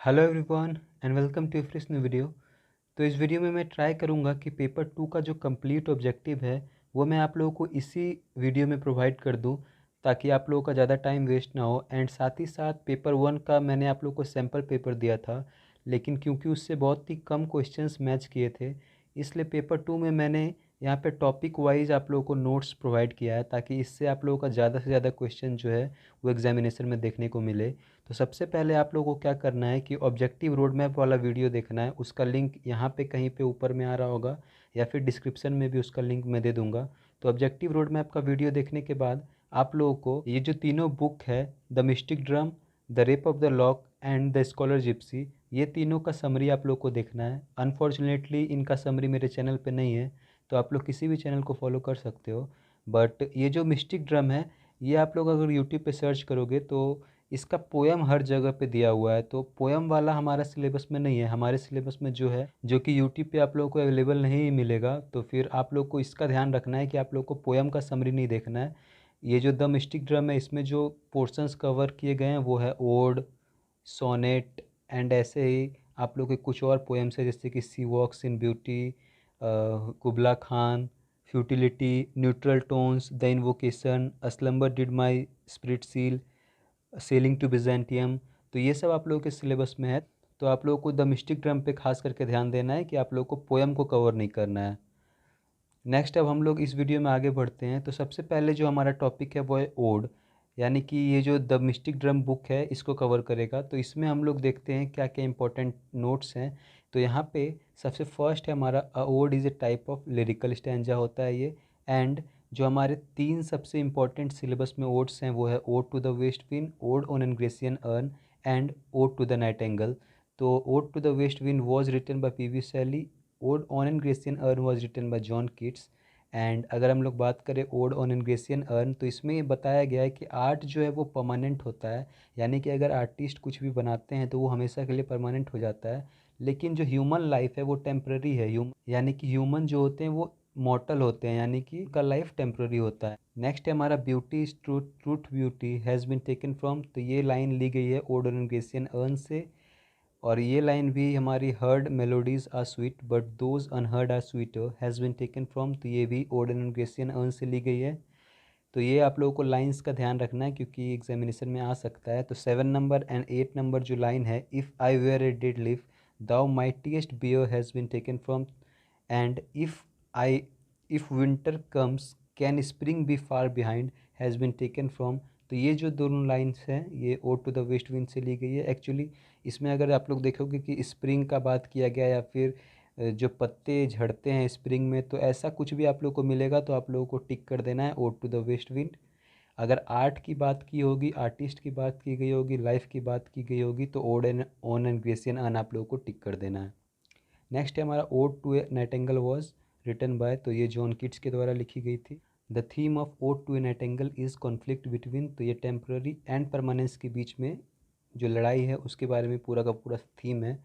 Hello everyone and welcome to fresh new video. तो इस video में मैं ट्राई करूंगा कि पेपर 2 का जो कंप्लीट ऑब्जेक्टिव है वो मैं आप लोगों को इसी वीडियो में प्रोवाइड कर दूं, ताकि आप लोगों का ज़्यादा टाइम वेस्ट ना हो। एंड साथ ही साथ पेपर 1 का मैंने आप लोगों को सैम्पल पेपर दिया था, लेकिन क्योंकि उससे बहुत ही कम क्वेश्चंस मैच किए थे, इसलिए पेपर 2 में मैंने यहाँ पे टॉपिक वाइज आप लोगों को नोट्स प्रोवाइड किया है, ताकि इससे आप लोगों का ज़्यादा से ज़्यादा क्वेश्चन जो है वो एग्जामिनेशन में देखने को मिले। तो सबसे पहले आप लोगों को क्या करना है कि ऑब्जेक्टिव रोड मैप वाला वीडियो देखना है। उसका लिंक यहाँ पे कहीं पे ऊपर में आ रहा होगा, या फिर डिस्क्रिप्शन में भी उसका लिंक मैं दे दूँगा। तो ऑब्जेक्टिव रोड मैप का वीडियो देखने के बाद आप लोगों को ये जो तीनों बुक है, the mystic drum, the rape of the lock and the scholar Gypsy, ये तीनों का समरी आप लोग को देखना है। अनफॉर्चुनेटली इनका समरी मेरे चैनल पे नहीं है, तो आप लोग किसी भी चैनल को फॉलो कर सकते हो। बट ये जो मिस्टिक ड्रम है, ये आप लोग अगर यूट्यूब पे सर्च करोगे तो इसका पोयम हर जगह पे दिया हुआ है। तो पोयम वाला हमारा सिलेबस में नहीं है। हमारे सिलेबस में जो है, जो कि यूट्यूब पे आप लोगों को अवेलेबल नहीं मिलेगा, तो फिर आप लोग को इसका ध्यान रखना है कि आप लोग को पोयम का समरी नहीं देखना है। ये जो द मिस्टिक ड्रम है, इसमें जो पोर्शंस कवर किए गए हैं वो है ओड, सोनेट एंड ऐसे ही आप लोग के कुछ और पोएम्स है, जैसे कि she walks in beauty, Kubla Khan, futility, neutral tones, the invocation, a slumber did my spirit seal, sailing to Byzantium. तो ये सब आप लोगों के सिलेबस में है। तो आप लोगों को द मिस्टिक ड्रम पे खास करके ध्यान देना है कि आप लोगों को पोएम को कवर नहीं करना है। नेक्स्ट अब हम लोग इस वीडियो में आगे बढ़ते हैं। तो सबसे पहले जो हमारा टॉपिक है वो है ओड, यानी कि ये जो द मिस्टिक ड्रम बुक है इसको कवर करेगा। तो इसमें हम लोग देखते हैं क्या क्या इंपॉर्टेंट नोट्स हैं। तो यहाँ पे सबसे फर्स्ट है हमारा uh ode is a type of lyrical stanza होता है ये। एंड जो हमारे तीन सबसे इंपॉर्टेंट सिलेबस में ओड्स हैं वो है ode to the west wind, ode on an Grecian urn and ode to the nightingale. तो ode to the west wind was written by P V Shelley, ode on an Grecian urn was written by John Keats. And अगर हम लोग बात करें ode on an Grecian urn, तो इसमें ये बताया गया है कि आर्ट जो है वो परमानेंट होता है, यानी कि अगर आर्टिस्ट कुछ भी बनाते हैं तो वो हमेशा के लिए परमानेंट हो जाता है। लेकिन जो ह्यूमन लाइफ है वो टेम्प्रेरी है। यानी कि ह्यूमन जो होते हैं वो मॉर्टल होते हैं, यानी कि उनका लाइफ टेम्प्रेरी होता है। नेक्स्ट है हमारा beauty is truth, truth beauty has been taken from, तो ये लाइन ली गई है ode on an Grecian urn से। और ये लाइन भी हमारी heard melodies are sweet but those unheard are sweeter has been taken from, तो ये भी ओड एंड ग्रेसियन अर्न से ली गई है। तो ये आप लोगों को लाइंस का ध्यान रखना है, क्योंकि एग्जामिनेशन में आ सकता है। तो 7 नंबर एंड 8 नंबर जो लाइन है, if I were a dead leaf thou mightest bear has been taken from, and I if winter comes can spring be far behind has been taken from. तो ये जो दोनों lines हैं ये ode to the west wind से ली गई है। एक्चुअली इसमें अगर आप लोग देखोगे कि स्प्रिंग का बात किया गया, या फिर जो पत्ते झड़ते हैं स्प्रिंग में, तो ऐसा कुछ भी आप लोग को मिलेगा तो आप लोगों को टिक कर देना है ode to the west wind. अगर आर्ट की बात की होगी, आर्टिस्ट की बात की गई होगी, लाइफ की बात की गई होगी, तो ode and on and Grecian urn आप लोगों को टिक कर देना है। नेक्स्ट है हमारा ode to a nightingale was written by, तो ये जॉन किट्स के द्वारा लिखी गई थी। The theme of ode to a nightingale is conflict between, तो ये टेम्प्रेरी एंड परमानेंस के बीच में जो लड़ाई है उसके बारे में पूरा का पूरा थीम है।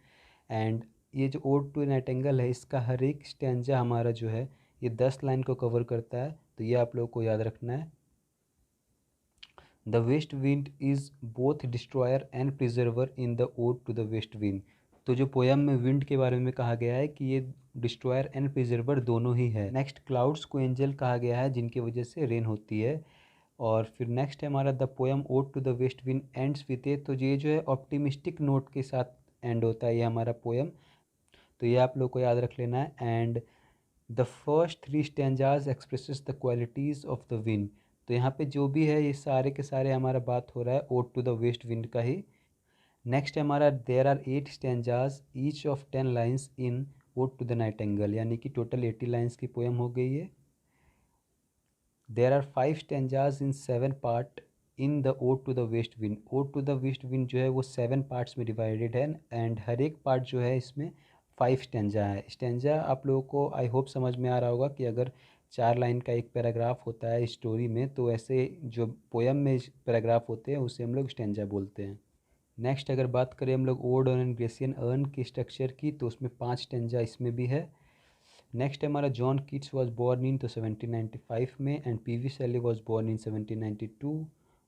एंड ये जो ओड टू ए नाइटेंगल है, इसका हर एक स्टैंजा हमारा जो है ये 10 लाइन को कवर करता है, तो ये आप लोगों को याद रखना है। The west wind is both destroyer and preserver in the ode to the west wind. तो जो पोयम में विंड के बारे में कहा गया है कि ये डिस्ट्रॉयर एंड प्रिजर्वर दोनों ही है। नेक्स्ट क्लाउड्स को एंजल कहा गया है, जिनकी वजह से रेन होती है। और फिर नेक्स्ट है हमारा the poem ode to the west wind ends with a, तो ये जो है ऑप्टिमिस्टिक नोट के साथ एंड होता है ये हमारा पोयम, तो ये आप लोग को याद रख लेना है। And the first 3 stanzas expresses the qualities of the wind, तो यहाँ पे जो भी है ये सारे के सारे हमारा बात हो रहा है ode to the west wind का ही। नेक्स्ट है हमारा there are 8 stanzas each of 10 lines in ode to the nightingale, यानी कि टोटल 80 लाइन्स की पोएम हो गई है। There are 5 stanzas in 7 part in the ode to the west wind, ode to the west wind जो है वो 7 parts में डिवाइडेड है। एंड हर एक पार्ट जो है इसमें 5 स्टैंजा है। स्टैंजा आप लोगों को आई होप समझ में आ रहा होगा कि अगर 4 लाइन का एक पैराग्राफ होता है स्टोरी में, तो ऐसे जो पोयम में पैराग्राफ होते हैं उसे हम लोग स्टैंजा बोलते हैं। नेक्स्ट अगर बात करें हम लोग ओड ऑन ग्रेसियन अर्न के स्ट्रक्चर की, तो उसमें 5 स्टैंजा इसमें भी है। नेक्स्ट हमारा John Keats was born in तो 1795 में, and P V Shelley was born in 1792।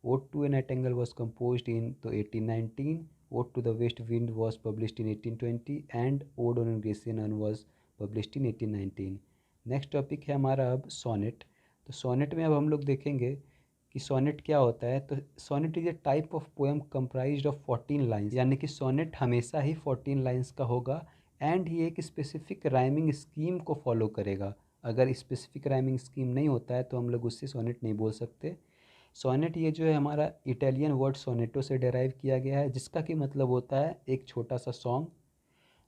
Ode to a nightingale was composed in तो 1819, ode to the west wind was published in 1820 and ode on Grecian urn was published in 1819। Next topic है हमारा अब sonnet. तो sonnet में अब हम लोग देखेंगे कि सोनेट क्या होता है। तो sonnet is a type of poem comprised of 14 lines, यानी कि सोनेट हमेशा ही 14 लाइन्स का होगा एंड ये एक स्पेसिफिक राइमिंग स्कीम को फॉलो करेगा। अगर स्पेसिफिक राइमिंग स्कीम नहीं होता है तो हम लोग उससे सोनेट नहीं बोल सकते। सोनेट ये जो है हमारा इटालियन वर्ड सोनेटो से डेराइव किया गया है, जिसका कि मतलब होता है एक छोटा सा सॉन्ग।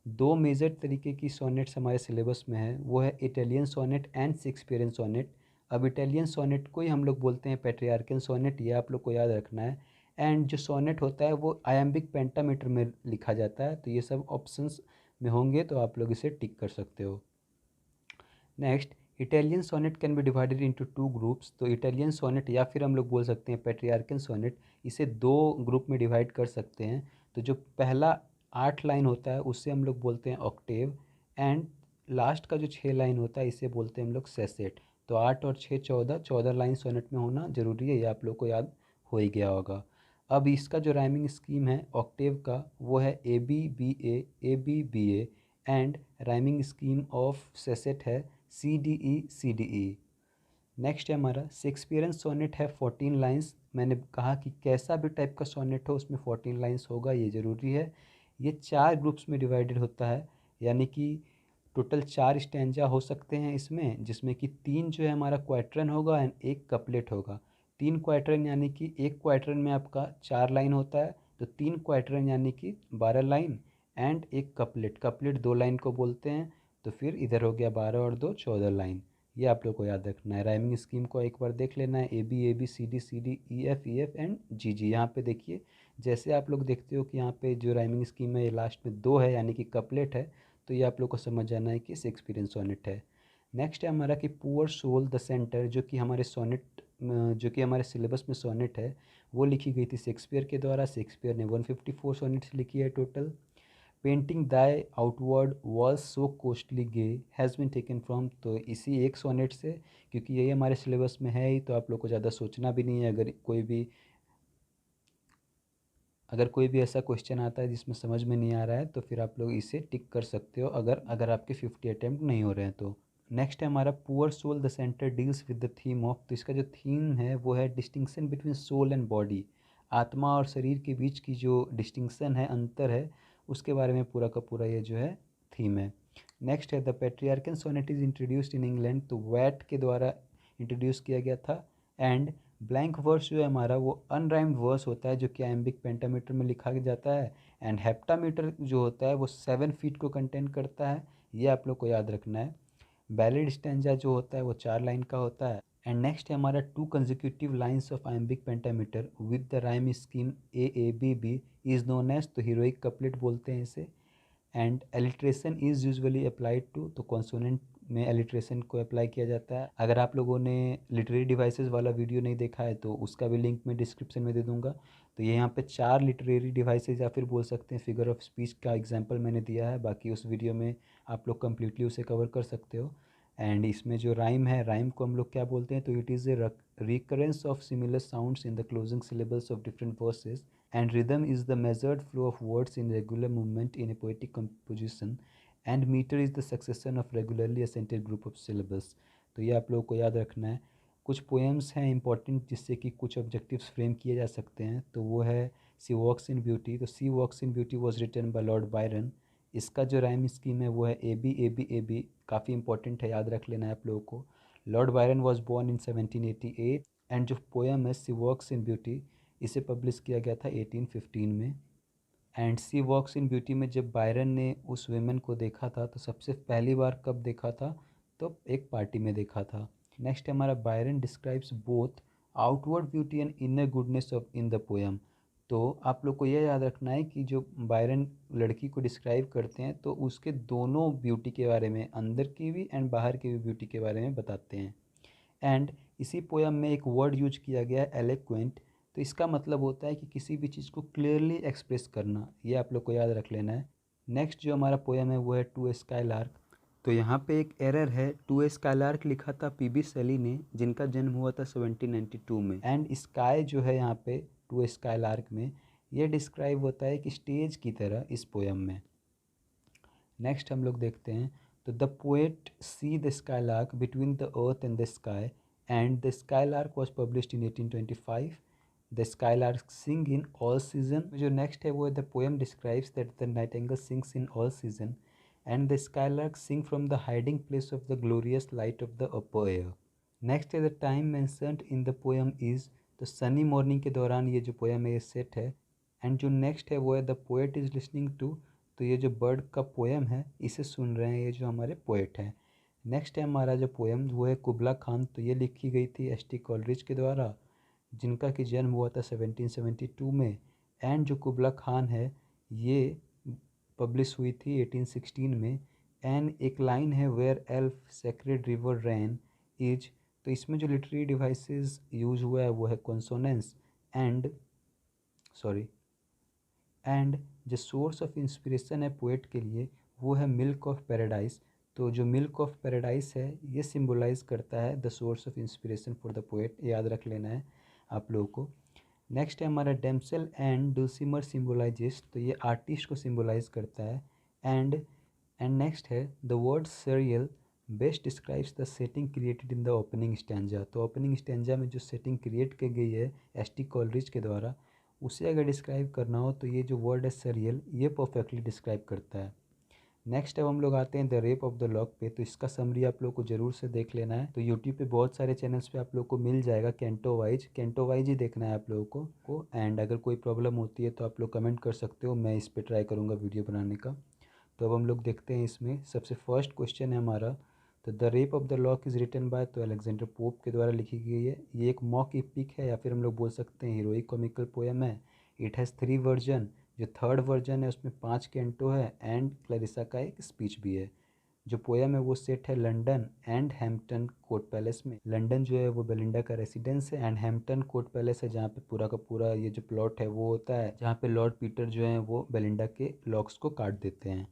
दो मेजर तरीके की सोनेट्स हमारे सिलेबस में है, वो है Italian sonnet and Shakespearean sonnet. अब इटालियन सोनेट को ही हम लोग बोलते हैं पेट्रियार्कन सोनेट, ये आप लोग को याद रखना है। एंड जो सोनेट होता है वो आयम्बिक पेंटामीटर में लिखा जाता है। तो ये सब ऑप्शंस में होंगे तो आप लोग इसे टिक कर सकते हो। Next, Italian sonnet can be divided into two groups. तो इटालियन सोनेट या फिर हम लोग बोल सकते हैं पेट्रियार्कन सोनेट, इसे दो ग्रुप में डिवाइड कर सकते हैं। तो जो पहला 8 लाइन होता है उससे हम लोग बोलते हैं ऑक्टेव, एंड लास्ट का जो 6 लाइन होता है इसे बोलते हैं हम लोग सेसेट। तो 8 और 6 14 लाइन सोनेट में होना ज़रूरी है, ये आप लोग को याद हो ही गया होगा। अब इसका जो राइमिंग स्कीम है ऑक्टेव का वो है ABBA and rhyming scheme of sestet है CDE। नेक्स्ट है हमारा शेक्सपियरन सोनेट है 14 लाइंस। मैंने कहा कि कैसा भी टाइप का सोनेट हो उसमें 14 लाइंस होगा, ये ज़रूरी है। ये 4 ग्रुप्स में डिवाइडेड होता है, यानी कि टोटल 4 स्टैंजा हो सकते हैं इसमें, जिसमें कि 3 जो है हमारा क्वार्टरन होगा एंड 1 कपलेट होगा। 3 क्वार्टरन यानी कि एक क्वार्टरन में आपका 4 लाइन होता है, तो 3 क्वार्टरन यानी कि 12 लाइन एंड एक कपलेट, कपलेट 2 लाइन को बोलते हैं। तो फिर इधर हो गया 12 और 2 14 लाइन। ये आप लोग को याद रखना है। राइमिंग स्कीम को एक बार देख लेना है, AB CD EF and GG। यहाँ पे देखिए, जैसे आप लोग देखते हो कि यहाँ पे जो राइमिंग स्कीम है ये लास्ट में 2 है यानी कि कपलेट है, तो ये आप लोग को समझ जाना है कि शेक्सपियरियन सोनेट है। नेक्स्ट है हमारा कि पुअर सोल द सेंटर, जो कि हमारे सोनेट जो कि हमारे सिलेबस में सोनेट है वो लिखी गई थी शेक्सपियर के द्वारा। शेक्सपियर ने 154 सोनेट्स लिखी है total. Painting thy outward was so costly gay has been taken from, तो इसी एक सोनेट से, क्योंकि यही हमारे सिलेबस में है ही, तो आप लोग को ज़्यादा सोचना भी नहीं है। अगर कोई भी ऐसा क्वेश्चन आता है जिसमें समझ में नहीं आ रहा है तो फिर आप लोग इसे टिक कर सकते हो, अगर आपके 50 अटैम्प्ट नहीं हो रहे हैं तो। नेक्स्ट है हमारा poor soul the centre deals with the theme of. तो इसका जो थीम है वो है distinction between soul and body, आत्मा और शरीर के बीच की जो डिस्टिंक्शन है, अंतर है, उसके बारे में पूरा का पूरा ये जो है थीम है। नेक्स्ट है the Petrarchan sonnet is introduced in England, तो वैट के द्वारा इंट्रोड्यूस किया गया था। एंड ब्लैंक वर्स जो है हमारा वो अनराइम्ड वर्स होता है, जो कि आयम्बिक पेंटामीटर में लिखा जाता है। एंड हेप्टामीटर जो होता है वो 7 फीट को कंटेन करता है, ये आप लोग को याद रखना है। बैलेड स्टैंजा जो होता है वो 4 लाइन का होता है। एंड नेक्स्ट है हमारा 2 consecutive lines of iambic pentameter with the rhyme scheme AABB is known as, तो हीरोइक कपलेट बोलते हैं इसे। And alliteration is usually applied to, तो कॉन्सोनेंट में एलिट्रेशन को अप्लाई किया जाता है। अगर आप लोगों ने लिटरेरी डिवाइसेस वाला वीडियो नहीं देखा है तो उसका भी लिंक मैं डिस्क्रिप्शन में दे दूंगा। तो ये यहाँ पे 4 लिटरेरी डिवाइसेस या फिर बोल सकते हैं फिगर ऑफ स्पीच का एग्जांपल मैंने दिया है, बाकी उस वीडियो में आप लोग कम्प्लीटली उसे कवर कर सकते हो। एंड इसमें जो राइम है, राइम को हम लोग क्या बोलते हैं, तो it is a recurrence of similar sounds in the closing syllables of different verses, and rhythm is the measured flow of words in regular movement in a poetic composition, and meter is the succession of regularly accented group of syllables। तो ये आप लोगों को याद रखना है। कुछ poems हैं इंपॉर्टेंट जिससे कि कुछ ऑब्जेक्टिव्स फ्रेम किए जा सकते हैं, तो वो है सी वॉक्स इन ब्यूटी। तो she walks in beauty was written by Lord Byron. इसका जो राइम स्कीम है वो है AB काफ़ी इंपॉर्टेंट है, याद रख लेना है आप लोगों को। Lord Byron was born in 1788 and जो पोएम है सी वॉक्स इन ब्यूटी इसे पब्लिश किया गया था 1815 में। And C walks in beauty में जब बायरन ने उस वेमेन को देखा था तो सबसे पहली बार कब देखा था, तो एक पार्टी में देखा था। नेक्स्ट हमारा Byron describes both outward beauty and inner goodness of in the poem. तो आप लोग को यह याद रखना है कि जो बायरन लड़की को डिस्क्राइब करते हैं तो उसके दोनों ब्यूटी के बारे में, अंदर की भी एंड बाहर की भी ब्यूटी के बारे में बताते हैं। एंड इसी पोयम में एक वर्ड यूज किया गया है एलोक्वेंट, तो इसका मतलब होता है कि किसी भी चीज़ को क्लियरली एक्सप्रेस करना, ये आप लोग को याद रख लेना है। नेक्स्ट जो हमारा पोयम है वो है टू स्काईलार्क। तो यहाँ पे एक एरर है, टू ए स्काईलार्क लिखा था पीबी शैली ने, जिनका जन्म हुआ था 1792 में। एंड स्काई जो है यहाँ पे टू ए स्काईलार्क में, ये डिस्क्राइब होता है कि स्टेज की तरह इस पोयम में। नेक्स्ट हम लोग देखते हैं, तो the poet see the skylark between the earth and the sky and the skylark was published in 1825। The skylark sing in all season. जो नेक्स्ट है वो है, the poem describes that the nightingale sings in all season and the skylark sing from the hiding place of the glorious light of the upper air. Next है, the time mentioned in the poem is, तो sunny morning के दौरान ये जो poem है ये set है। And जो नेक्स्ट है वो है, the poet is listening to, तो ये जो बर्ड का पोएम है इसे सुन रहे हैं ये जो हमारे पोएट हैं। नेक्स्ट है हमारा जो पोएम वो है कुबला खान, तो ये लिखी गई थी एस.टी. कॉलरिज के द्वारा, जिनका कि जन्म हुआ था 1772 में। एंड जो कुबला खान है ये पब्लिश हुई थी 1816 में। एंड एक लाइन है, where Alph sacred river ran is, तो इसमें जो लिटरेरी डिवाइसेस यूज हुआ है वो है कॉन्सोनेंस एंड जो सोर्स ऑफ इंस्पिरेशन है पोएट के लिए वो है मिल्क ऑफ पैराडाइज। तो जो मिल्क ऑफ पैराडाइज है ये सिम्बोलाइज करता है the source of inspiration for the poet, याद रख लेना है आप लोगों को। नेक्स्ट है हमारा डेम्सल एंड डुल्सिमर सिम्बोलाइजेस, तो ये आर्टिस्ट को सिम्बोलाइज करता है। एंड नेक्स्ट है the word surreal best describes the setting created in the opening stanza. तो ओपनिंग स्टैंजा में जो सेटिंग क्रिएट की गई है एस.टी. कॉलरिज के द्वारा, उसे अगर डिस्क्राइब करना हो तो ये जो वर्ड है सरियल ये परफेक्टली डिस्क्राइब करता है। नेक्स्ट अब हम लोग आते हैं the rape of the lock पे, तो इसका समरी आप लोग को ज़रूर से देख लेना है। तो यूट्यूब पे बहुत सारे चैनल्स पे आप लोग को मिल जाएगा, कैंटो वाइज ही देखना है आप लोगों को। एंड अगर कोई प्रॉब्लम होती है तो आप लोग कमेंट कर सकते हो, मैं इस पर ट्राई करूँगा वीडियो बनाने का। तो अब हम लोग देखते हैं इसमें सबसे फर्स्ट क्वेश्चन है हमारा, तो the rape of the lock is written by, तो अलेक्जेंडर पोप के द्वारा लिखी गई है। ये एक मॉक एपिक है या फिर हम लोग बोल सकते हैं हीरोइक कॉमिकल पोएम है। इट हैज़ 3 वर्जन, जो थर्ड वर्जन है उसमें 5 कैंटो है एंड क्लैरिसा का एक स्पीच भी है। जो पोएम है वो सेट है London and Hampton court palace में। लंदन जो है वो बेलिंडा का रेसिडेंस है एंड हैम्पटन कोर्ट पैलेस है जहाँ पे पूरा का पूरा ये जो प्लॉट है वो होता है, जहाँ पे लॉर्ड पीटर जो है वो बेलिंडा के लॉक्स को काट देते हैं।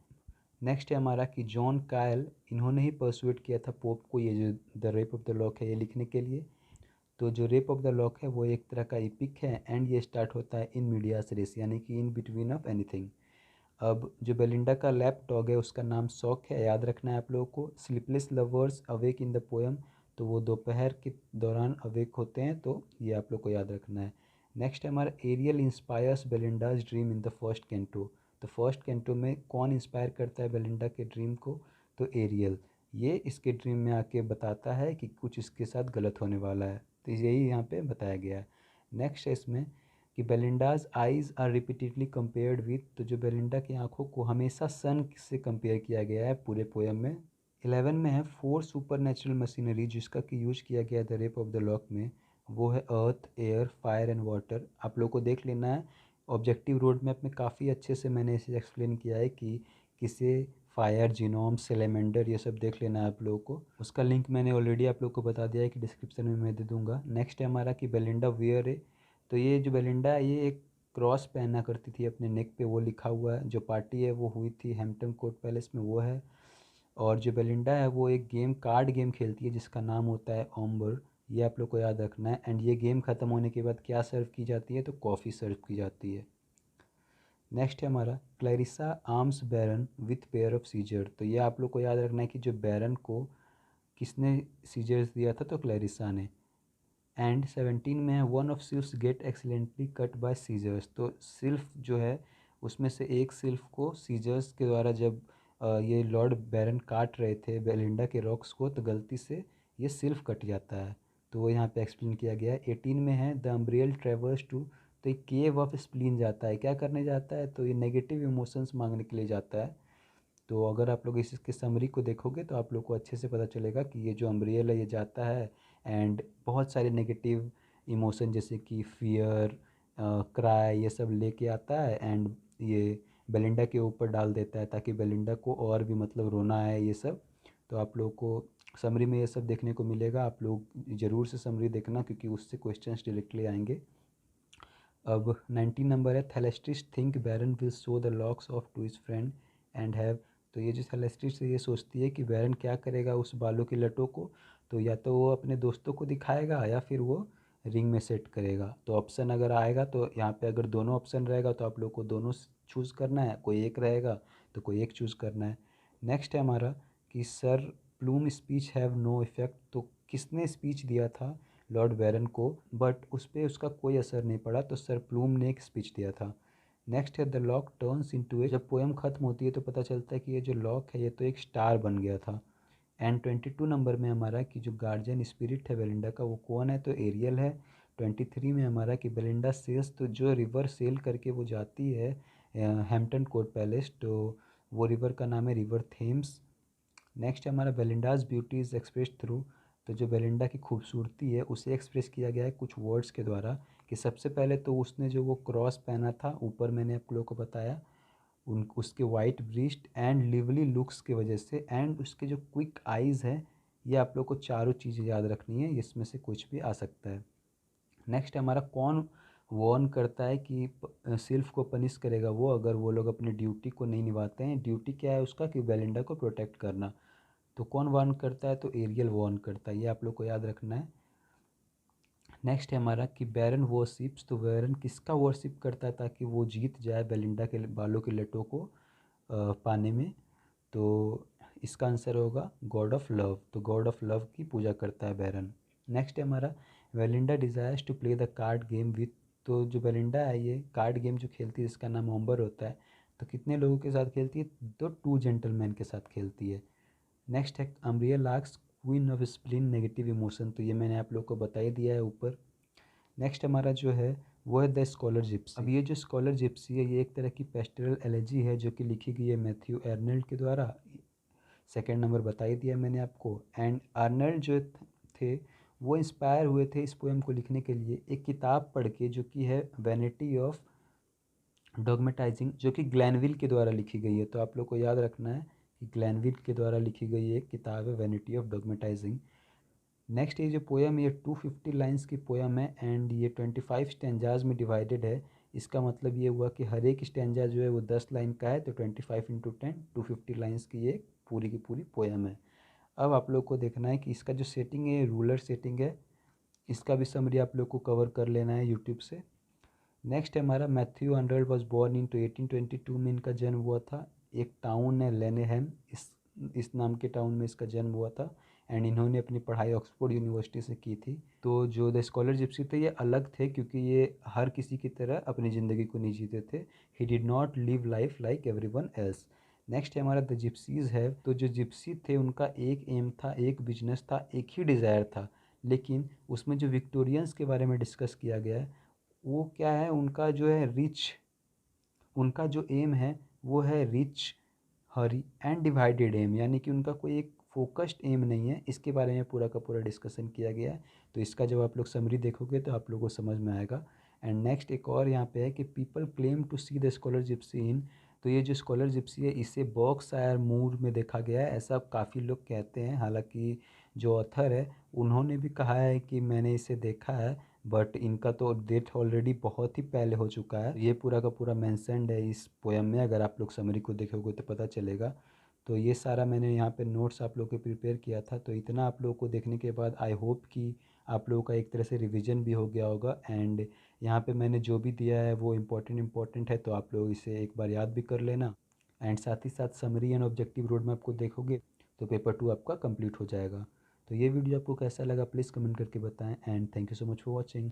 नेक्स्ट है हमारा कि जॉन कायल, इन्होंने ही परसुएट किया था पोप को ये जो the rape of the lock है ये लिखने के लिए। तो जो रेप ऑफ द लॉक है वो एक तरह का इपिक है एंड ये स्टार्ट होता है इन मीडियास रेस, यानी कि इन बिटवीन ऑफ एनीथिंग। अब जो बेलिंडा का लैप डॉग है उसका नाम सॉक है, याद रखना है आप लोगों को। Sleepless lovers awake in the poem, तो वो दोपहर के दौरान अवेक होते हैं, तो ये आप लोग को याद रखना है। नेक्स्ट है हमारा Ariel inspires Belinda's dream in the first canto. तो फर्स्ट कैंटो में कौन इंस्पायर करता है बेलिंडा के ड्रीम को, तो एरियल। ये इसके ड्रीम में आके बताता है कि कुछ इसके साथ गलत होने वाला है, तो यही यहाँ पे बताया गया है। नेक्स्ट है इसमें कि Belinda's eyes are repeatedly compared with, तो जो बेलिंडा की आंखों को हमेशा सन से कंपेयर किया गया है पूरे पोएम में। 11 में है 4 सुपर नेचुरल मशीनरी जिसका कि यूज किया गया है the rape of the lock में, वो है अर्थ, एयर, फायर एंड वाटर। आप लोग को देख लेना है, ऑब्जेक्टिव रोड मैप में काफ़ी अच्छे से मैंने इसे एक्सप्लेन किया है कि किसे फायर, जीनोम, सेलेमेंडर, ये सब देख लेना है आप लोगों को। उसका लिंक मैंने ऑलरेडी आप लोग को बता दिया है कि डिस्क्रिप्शन में मैं दे दूंगा। नेक्स्ट है हमारा कि बेलिंडा वियर है, तो ये जो बेलिंडा है ये एक क्रॉस पहना करती थी अपने नेक पे, वो लिखा हुआ है। जो पार्टी है वो हुई थी हैम्पटन कोर्ट पैलेस में, वो है। और जो बेलिंडा है वो एक कार्ड गेम खेलती है जिसका नाम होता है ओम्बर, ये आप लोग को याद रखना है। एंड ये गेम ख़त्म होने के बाद क्या सर्व की जाती है, तो कॉफ़ी सर्व की जाती है। नेक्स्ट है हमारा Clarissa arms Baron with pair of scissor, तो ये आप लोग को याद रखना है कि जो बैरन को किसने सीजर्स दिया था, तो क्लैरिसा ने। एंड 17 में है one of sylphs get excellently cut by scissors, तो सिल्फ जो है उसमें से एक सिल्फ को सीजर्स के द्वारा जब ये लॉर्ड बैरन काट रहे थे बेलिंडा के रॉक्स को, तो गलती से ये सिल्फ कट जाता है, तो वो यहाँ पे एक्सप्लेन किया गया है। 18 में है द अम्ब्रियल ट्रेवर्स टू, तो ये केव ऑफ स्प्लीन जाता है, क्या करने जाता है, तो ये नेगेटिव इमोशंस मांगने के लिए जाता है। तो अगर आप लोग इसके समरी को देखोगे तो आप लोग को अच्छे से पता चलेगा कि ये जो अम्ब्रियल है ये जाता है एंड बहुत सारे नेगेटिव इमोशन जैसे कि फियर, क्राई, ये सब लेके आता है एंड ये बेलिंडा के ऊपर डाल देता है ताकि बेलिंडा को और भी मतलब रोना है ये सब। तो आप लोग को समरी में ये सब देखने को मिलेगा, आप लोग ज़रूर से समरी देखना क्योंकि उससे क्वेश्चंस डायरेक्टली आएंगे। अब 19 नंबर है Thalestris think Baron will show the locks of to his friend and have, तो ये जो सेलेस्टिस है ये सोचती है कि वेरन क्या करेगा उस बालों की लटों को, तो या तो वो अपने दोस्तों को दिखाएगा या फिर वो रिंग में सेट करेगा। तो ऑप्शन अगर आएगा तो यहाँ पे अगर दोनों ऑप्शन रहेगा तो आप लोग को दोनों चूज़ करना है, कोई एक रहेगा तो कोई एक चूज़ करना है। नेक्स्ट है हमारा कि sir Plume speech have no effect, तो किसने स्पीच दिया था लॉर्ड बैरन को, बट उस पर उसका कोई असर नहीं पड़ा, तो सर प्लूम ने एक स्पीच दिया था। नेक्स्ट है द लॉक टर्न्स इनटू ए, जब पोएम ख़त्म होती है तो पता चलता है कि ये जो लॉक है ये तो एक स्टार बन गया था। एंड 22 नंबर में हमारा कि जो गार्जियन स्पिरिट है बेलिंडा का वो कौन है, तो एरियल है। 23 में हमारा कि बेलिंडा सेल्स, तो जो रिवर सेल करके वो जाती है हैम्पटन कोर्ट पैलेस, तो वो रिवर का नाम है रिवर थेम्स। नेक्स्ट हमारा Belinda's beauty is express through, तो जो बेलिंडा की खूबसूरती है उसे एक्सप्रेस किया गया है कुछ वर्ड्स के द्वारा। कि सबसे पहले तो उसने जो वो क्रॉस पहना था ऊपर, मैंने आप लोगों को बताया, उन उसके white breast and lively looks की वजह से, एंड उसके जो क्विक आइज़ है, ये आप लोग को चारों चीज़ें याद रखनी है, इसमें से कुछ भी आ सकता है। नेक्स्ट हमारा कौन वार्न करता है कि सिल्फ को पनिश करेगा वो अगर वो लोग अपनी ड्यूटी को नहीं निभाते हैं। ड्यूटी क्या है उसका, कि बेलिंडा को प्रोटेक्ट करना। तो कौन वार्न करता है, तो एरियल वार्न करता है, ये आप लोग को याद रखना है। नेक्स्ट है हमारा कि बैरन वर्शिप्स, तो बैरन किसका वर्शिप करता है ताकि वो जीत जाए बेलिंडा के बालों के लटों को पाने में, तो इसका आंसर होगा गॉड ऑफ लव, तो गॉड ऑफ लव की पूजा करता है बैरन। नेक्स्ट है हमारा Belinda desires to play the card game with, तो जो बेलिंडा है ये कार्ड गेम जो खेलती है इसका नाम ओम्बर होता है, तो कितने लोगों के साथ खेलती है, तो 2 जेंटलमैन के साथ खेलती है। नेक्स्ट है Umbriel asks queen of spleen negative emotion, तो ये मैंने आप लोग को बता ही दिया है ऊपर। नेक्स्ट हमारा जो है वो है द स्कॉलर जिप्सी। अब ये जो स्कॉलर जिप्सी है ये एक तरह की पेस्टरल एलेजी है जो कि लिखी गई है मैथ्यू आर्नल्ड के द्वारा। सेकंड नंबर बता ही दिया मैंने आपको। एंड आर्नल्ड जो थे वो इंस्पायर हुए थे इस पोएम को लिखने के लिए एक किताब पढ़ के जो कि है वैनिटी ऑफ डॉगमेटाइजिंग, जो कि ग्लैनविल के द्वारा लिखी गई है। तो आप लोग को याद रखना है कि ग्लैनविल के द्वारा लिखी गई एक किताब है वैनिटी ऑफ डॉगमेटाइजिंग। नेक्स्ट ये जो पोएम ये 250 लाइंस की पोएम है एंड ये 25 स्टेंजाज में डिवाइडेड है। इसका मतलब ये हुआ कि हर एक स्टेंजा जो है वो 10 लाइन का है, तो 25 इंटू 10 250 लाइंस की ये पूरी की पूरी पोएम है। अब आप लोग को देखना है कि इसका जो सेटिंग है रूलर सेटिंग है, इसका भी समरी आप लोग को कवर कर लेना है यूट्यूब से। नेक्स्ट है हमारा Matthew Arnold was born in 1822 में इनका जन्म हुआ था। एक टाउन है लेनेहम, इस नाम के टाउन में इसका जन्म हुआ था एंड इन्होंने अपनी पढ़ाई ऑक्सफोर्ड यूनिवर्सिटी से की थी। तो जो द स्कॉलर जिप्सी थे ये अलग थे क्योंकि ये हर किसी की तरह अपनी ज़िंदगी को नहीं जीते थे। He did not live life like everyone else. Next है हमारा द जिप्सीज़ है, तो जो जिप्सी थे उनका एक एम था, एक बिजनेस था, एक ही डिज़ायर था, लेकिन उसमें जो विक्टोरियंस के बारे में डिस्कस किया गया है वो क्या है, उनका जो है रिच, उनका जो एम है वो है rich hurry and divided aim, यानी कि उनका कोई एक फोकस्ड एम नहीं है। इसके बारे में पूरा का पूरा डिस्कशन किया गया है। तो इसका जब आप लोग समरी देखोगे तो आप लोगों को समझ में आएगा। एंड नेक्स्ट एक और यहाँ पे है कि people claim to see the scholar gypsy in, तो ये जो स्कॉलर जिप्सी है इसे बॉक्सायर मूर में देखा गया है, ऐसा काफ़ी लोग कहते हैं। हालांकि जो ऑथर है उन्होंने भी कहा है कि मैंने इसे देखा है, बट इनका तो डेट ऑलरेडी बहुत ही पहले हो चुका है। ये पूरा का पूरा मैंशनड है इस पोएम में, अगर आप लोग समरी को देखोगे तो पता चलेगा। तो ये सारा मैंने यहाँ पे नोट्स आप लोग को प्रिपेयर किया था, तो इतना आप लोगों को देखने के बाद आई होप कि आप लोगों का एक तरह से रिवीजन भी हो गया होगा। एंड यहाँ पे मैंने जो भी दिया है वो इम्पोर्टेंट है, तो आप लोग इसे एक बार याद भी कर लेना। एंड साथ ही साथ summary and objective road map को देखोगे तो पेपर 2 आपका कंप्लीट हो जाएगा। तो ये वीडियो आपको कैसा लगा प्लीज़ कमेंट करके बताएं and thank you so much for watching.